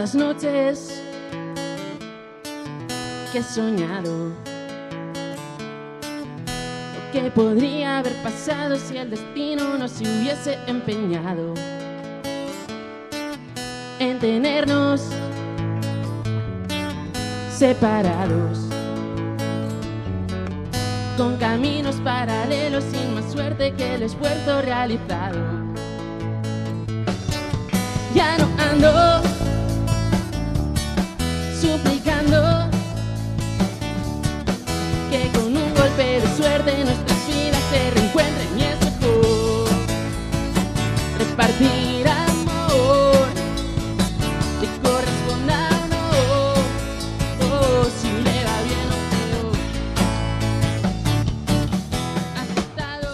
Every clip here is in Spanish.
Tantas noches que he soñado lo que podría haber pasado si el destino no se hubiese empeñado en tenernos separados, con caminos paralelos, sin más suerte que el esfuerzo realizado. Ya no ando suplicando que con un golpe de suerte nuestras vidas se reencuentren, y es mejor repartir amor que corresponda o no, si le va bien o no. Aceptado.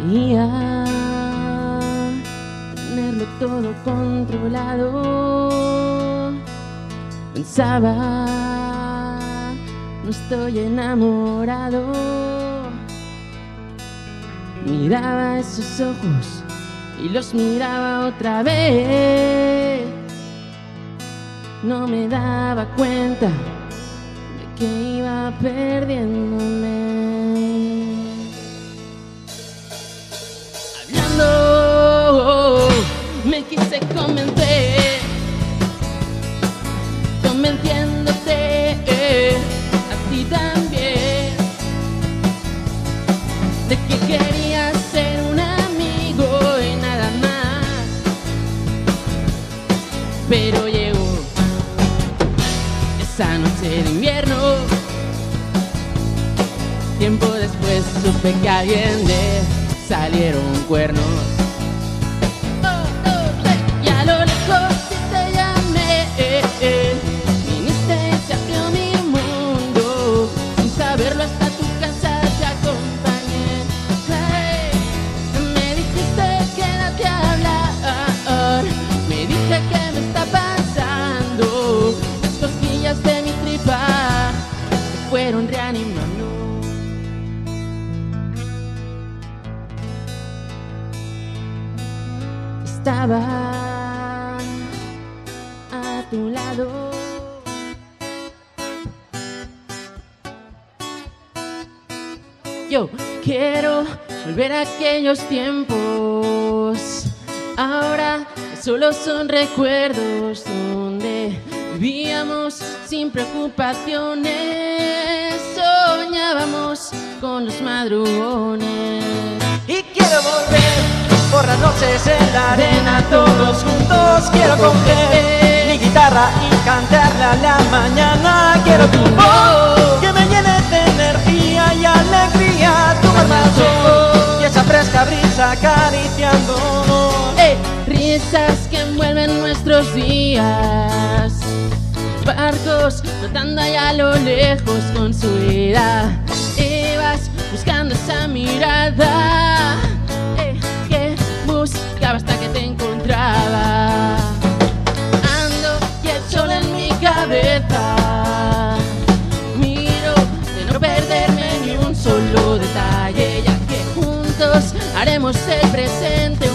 Quería tenerlo todo controlado. Pensaba, no estoy enamorado. Miraba esos ojos y los miraba otra vez. No me daba cuenta de que iba perdiéndome. Me quise convencer, convenciéndote a ti también, de que quería ser un amigo y nada más. Pero llegó esa noche de invierno. Tiempo después supe que a alguien le salieron cuernos. Fueron reanimando. Estaba a tu lado. Yo quiero volver a aquellos tiempos. Ahora solo son recuerdos donde Vivíamos sin preocupaciones, soñábamos con los madrugones. Y quiero volver por las noches en la arena, todos juntos. Quiero coger mi guitarra y cantarle a la mañana. Quiero tu voz que me llene de energía y alegría, tu hermoso y esa fresca brisa acariciándonos. Risas que envuelven nuestros días, barcos flotando allá a lo lejos con su ida. Ibas buscando esa mirada que buscaba hasta que te encontraba. Ando y el sol en mi cabeza, miro de no perderme ni un solo detalle, ya que juntos haremos el presente